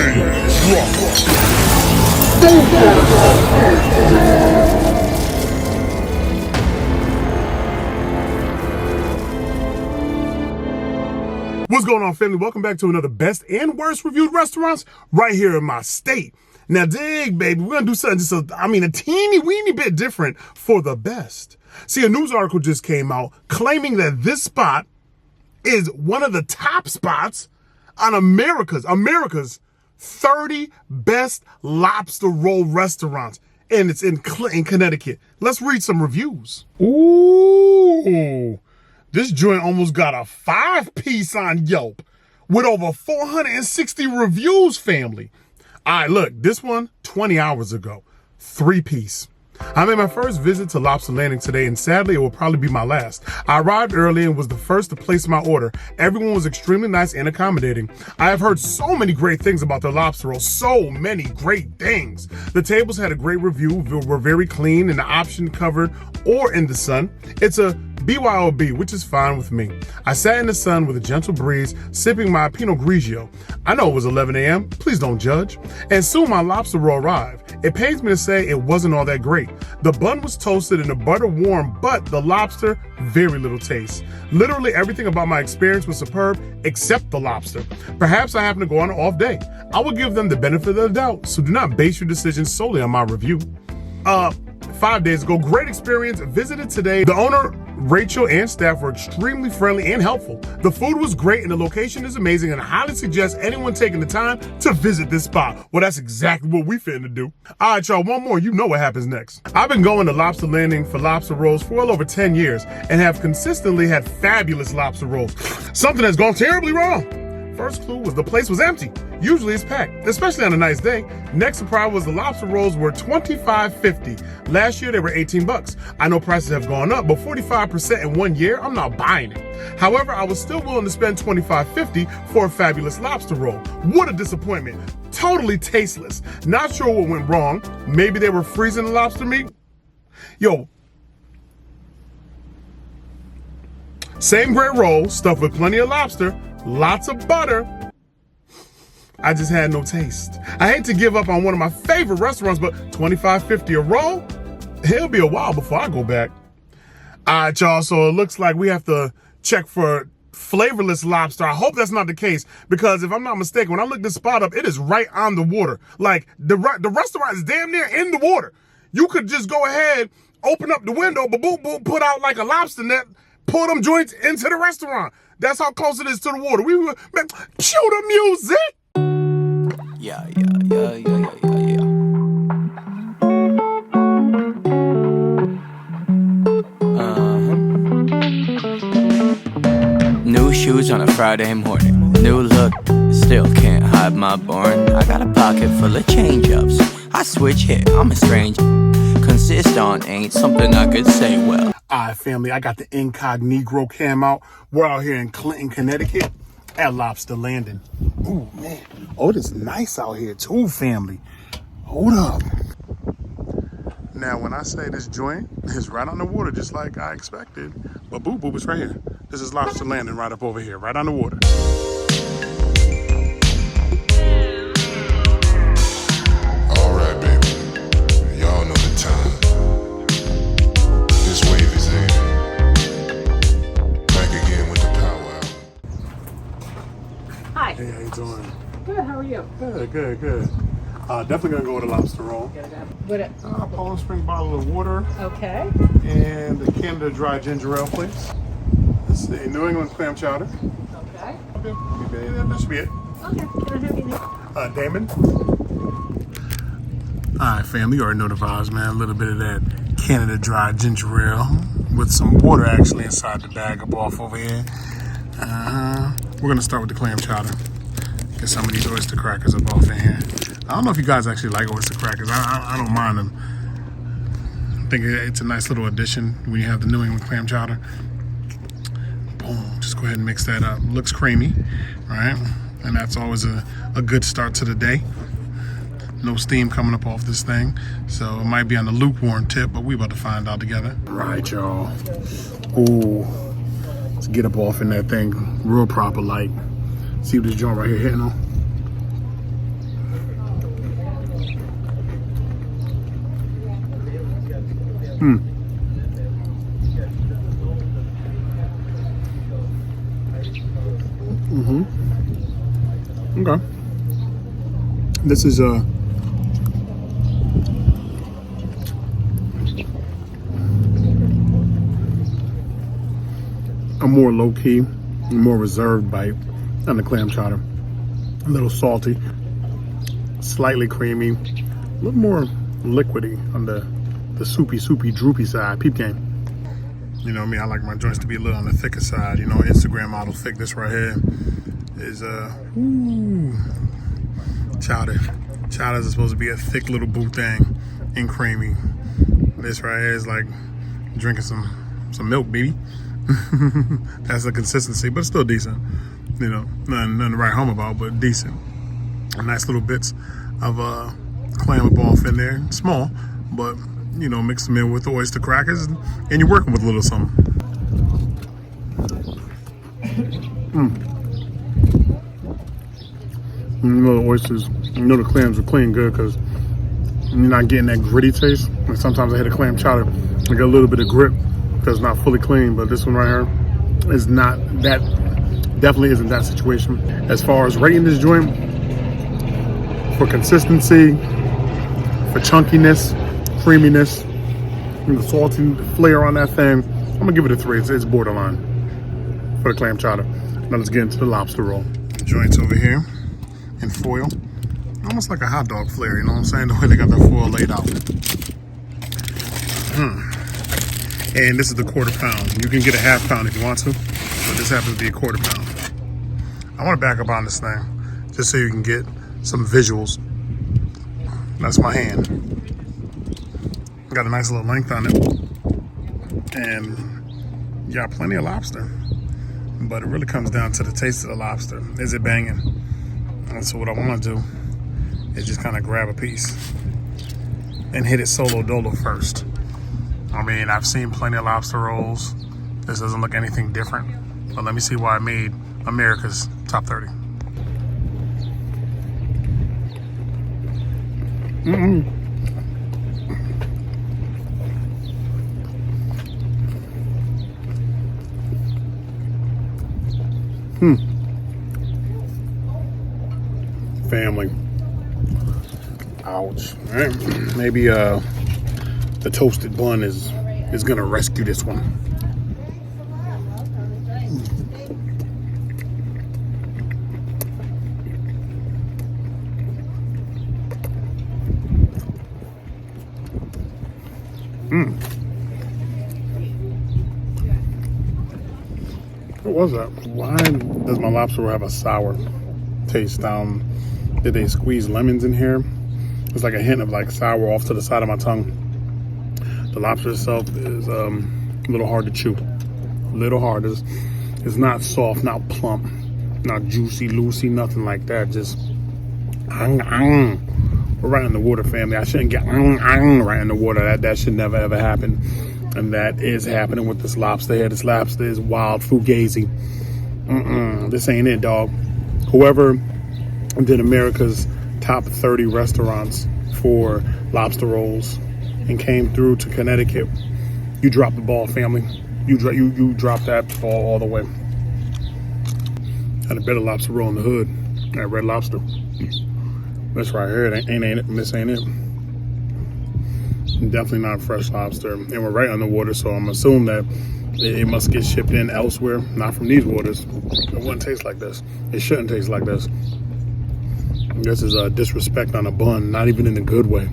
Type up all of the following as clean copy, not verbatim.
What's going on, family? Welcome back to another best and worst reviewed restaurants right here in my state. Now dig, baby, we're gonna do something just a teeny weeny bit different for the best. See, a news article just came out claiming that this spot is one of the top spots on America's 30 best lobster roll restaurants. And it's in Clinton, Connecticut. Let's read some reviews. Ooh, this joint almost got a 5-piece on Yelp with over 460 reviews, family. All right, look, this one, 20 hours ago, 3-piece. I made my first visit to Lobster Landing today, and sadly, it will probably be my last. I arrived early and was the first to place my order. Everyone was extremely nice and accommodating. I have heard so many great things about their lobster roll, so many great things. The tables had a great review, were very clean, and the option covered or in the sun. It's a BYOB, which is fine with me. I sat in the sun with a gentle breeze, sipping my Pinot Grigio. I know it was 11 a.m., please don't judge. And soon my lobster roll arrived. It pains me to say it wasn't all that great. The bun was toasted and the butter warm, but the lobster, very little taste. Literally everything about my experience was superb, except the lobster. Perhaps I happened to go on an off day. I will give them the benefit of the doubt, so do not base your decision solely on my review. 5 days ago, great experience, visited today. The owner, Rachel, and staff were extremely friendly and helpful. The food was great and the location is amazing, and I highly suggest anyone taking the time to visit this spot. Well, that's exactly what we finna do. All right, y'all, one more, you know what happens next. I've been going to Lobster Landing for lobster rolls for well over 10 years and have consistently had fabulous lobster rolls. Something has gone terribly wrong. First clue was the place was empty. Usually it's packed, especially on a nice day. Next surprise was the lobster rolls were $25.50. Last year they were 18 bucks. I know prices have gone up, but 45% in 1 year, I'm not buying it. However, I was still willing to spend $25.50 for a fabulous lobster roll. What a disappointment. Totally tasteless. Not sure what went wrong. Maybe they were freezing the lobster meat. Yo. Same great roll, stuffed with plenty of lobster, lots of butter. I just had no taste. I hate to give up on one of my favorite restaurants, but $25.50 a roll? It'll be a while before I go back. All right, y'all, so it looks like we have to check for flavorless lobster. I hope that's not the case, because if I'm not mistaken, when I looked this spot up, it is right on the water. Like, the restaurant is damn near in the water. You could just go ahead, open up the window, boom, boom, put out like a lobster net, pull them joints into the restaurant. That's how close it is to the water. We were, man, cue the music. Yeah. New shoes on a Friday morning. New look, still can't hide my born. I got a pocket full of change-ups. I switch hit, I'm a stranger. Consist on ain't something I could say well. All right, family, I got the incognito cam out. We're out here in Clinton, Connecticut at Lobster Landing. Ooh, man. Oh, it is nice out here too, family. Hold up. Now, when I say this joint is right on the water, just like I expected, but boo, it's right here. This is Lobster Landing right up over here, right on the water. All right, baby. Y'all know the time. This wave is in. Back again with the power out. Hi. Hey, how you doing? Good, how are you? Good. Definitely gonna go with a lobster roll. What it? Palm Spring bottle of water. Okay. And the Canada Dry Ginger Ale, please. This is the New England Clam Chowder. Okay. Okay, that should be it. Okay, can I have your name? Damon. All right, fam, you already know the vibes, man. A little bit of that Canada Dry Ginger Ale with some water actually inside the bag up off over here. We're gonna start with the clam chowder. Get some of these oyster crackers up off in here. I don't know if you guys actually like oyster crackers. I don't mind them. I think it's a nice little addition when you have the New England clam chowder. Boom, just go ahead and mix that up. Looks creamy, right? And that's always a good start to the day. No steam coming up off this thing. So it might be on the lukewarm tip, but we about to find out together. Right, y'all. Ooh, let's get up off in that thing real proper like. See what this joint right here hitting on? Okay. This is a more low-key, more reserved bite than the clam chowder. A little salty, slightly creamy, a little more liquidy on the soupy, droopy side. Peep game. You know me, I like my joints to be a little on the thicker side. You know, Instagram model thick. This right here is chowder. Chowders are supposed to be a thick little boo thing and creamy. This right here is like drinking some milk, baby. That's the consistency, but it's still decent. You know, nothing to write home about, but decent. Nice little bits of clam and ball fin there. Small, but you know, mix them in with the oyster crackers, and you're working with a little something. You know the oysters, you know the clams are clean good because you're not getting that gritty taste. And sometimes I hit a clam chowder, I get a little bit of grip because it's not fully clean, but this one right here is not that, definitely isn't that situation. As far as rating this joint, for consistency, for chunkiness, creaminess, and the salty flair on that thing, I'm gonna give it a 3. It's borderline for the clam chowder. Now let's get into the lobster roll. The joints over here in foil, almost like a hot dog flair, you know what I'm saying? The way they got the foil laid out. And this is the 1/4 pound. You can get a 1/2 pound if you want to, but this happens to be a 1/4 pound. I want to back up on this thing just so you can get some visuals. That's my hand. Got a nice little length on it, and you got plenty of lobster. But it really comes down to the taste of the lobster. Is it banging? And so what I want to do is just kind of grab a piece and hit it solo dolo first. I mean, I've seen plenty of lobster rolls. This doesn't look anything different. But let me see why I made America's top 30. Family. Ouch. All right. Maybe the toasted bun is gonna rescue this one. What was that? Why does my lobster roll have a sour taste? Did they squeeze lemons in here? It's like a hint of like sour off to the side of my tongue. The lobster itself is a little hard to chew. A little hard. It's not soft, not plump, not juicy, loosey, nothing like that. Just we're right in the water, family. I shouldn't get right in the water. That should never ever happen. And that is happening with this lobster here. This lobster is wild fugazi. This ain't it, dog. Whoever did America's top 30 restaurants for lobster rolls and came through to Connecticut, you dropped the ball, family. You dropped that ball all the way. Had a better lobster roll in the hood. That Red Lobster. This right here, ain't it? This ain't it. Definitely not fresh lobster. And we're right on the water, so I'm assuming that it must get shipped in elsewhere, not from these waters. It wouldn't taste like this. It shouldn't taste like this. This is a disrespect on a bun, not even in a good way.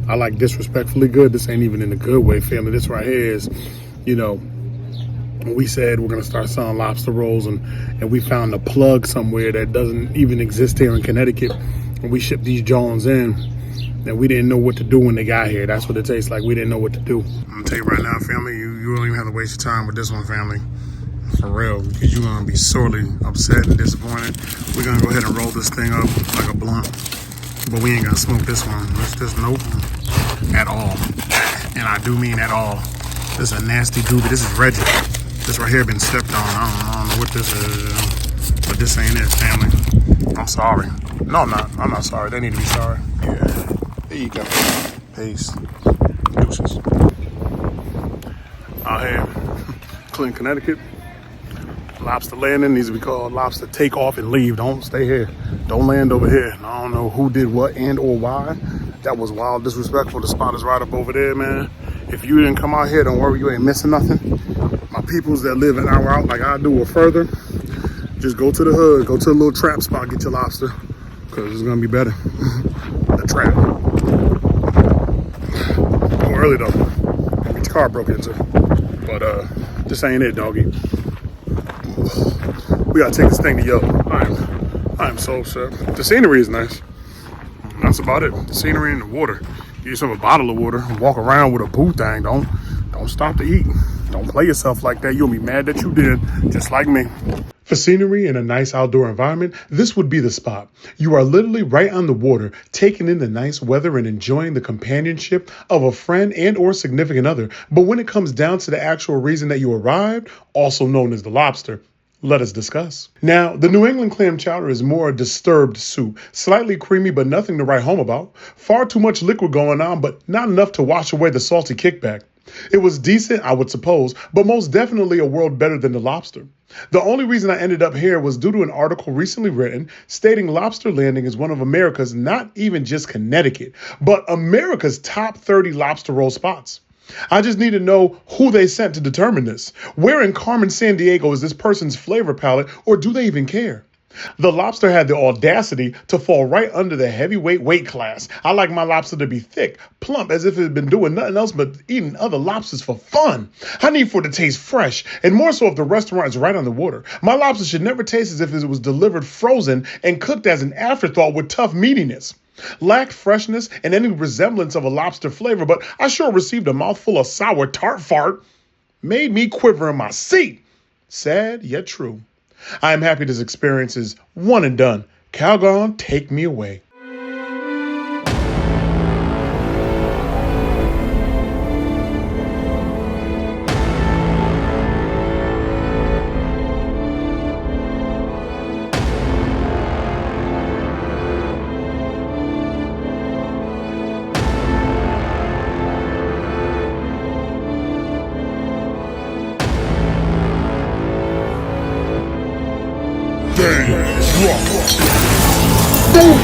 I like disrespectfully good. This ain't even in a good way, family. This right here is, you know, we said we're gonna start selling lobster rolls, and we found a plug somewhere that doesn't even exist here in Connecticut, and we shipped these Jones in, and we didn't know what to do when they got here. That's what it tastes like. We didn't know what to do. I'm gonna tell you right now, family, you don't even have to waste your time with this one, family. For real, because you're gonna be sorely upset and disappointed. We're gonna go ahead and roll this thing up like a blunt, but we ain't gonna smoke this one. It's just nope, at all. And I do mean at all. This is a nasty doobie. This is Reggie. This right here been stepped on. I don't know what this is, but this ain't it, family. I'm sorry. No, I'm not. I'm not sorry. They need to be sorry. Yeah. There you go. Peace. Deuces. Out here, Clinton, Connecticut. Lobster Landing needs to be called Lobster Take Off and Leave. Don't stay here. Don't land over here. I don't know who did what and or why. That was wild disrespectful. The spot is right up over there, man. If you didn't come out here, don't worry, you ain't missing nothing. My peoples that live an hour out like I do or further, just go to the hood, go to a little trap spot, get your lobster, because it's gonna be better. The trap. Go early though. Get your car broke into. But this ain't it, doggy. We gotta take this thing to Yo. I am so upset. The scenery is nice. That's about it. The scenery and the water. Get yourself a bottle of water and walk around with a boo thing. Don't stop to eat. Don't play yourself like that. You'll be mad that you did, just like me. For scenery and a nice outdoor environment, this would be the spot. You are literally right on the water, taking in the nice weather and enjoying the companionship of a friend and or significant other. But when it comes down to the actual reason that you arrived, also known as the lobster, let us discuss. Now, the New England clam chowder is more a disturbed soup, slightly creamy but nothing to write home about. Far too much liquid going on, but not enough to wash away the salty kickback. It was decent, I would suppose, but most definitely a world better than the lobster. The only reason I ended up here was due to an article recently written stating Lobster Landing is one of America's, not even just Connecticut, but America's top 30 lobster roll spots. I just need to know who they sent to determine this. Where in Carmen, San Diego is this person's flavor palette, or do they even care? The lobster had the audacity to fall right under the heavyweight weight class. I like my lobster to be thick, plump, as if it had been doing nothing else but eating other lobsters for fun. I need for it to taste fresh, and more so if the restaurant is right on the water. My lobster should never taste as if it was delivered frozen and cooked as an afterthought with tough meatiness. Lacked freshness and any resemblance of a lobster flavor, but I sure received a mouthful of sour tart fart. Made me quiver in my seat. Sad yet true. I am happy this experience is one and done. Calgon, take me away.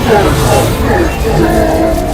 Rock.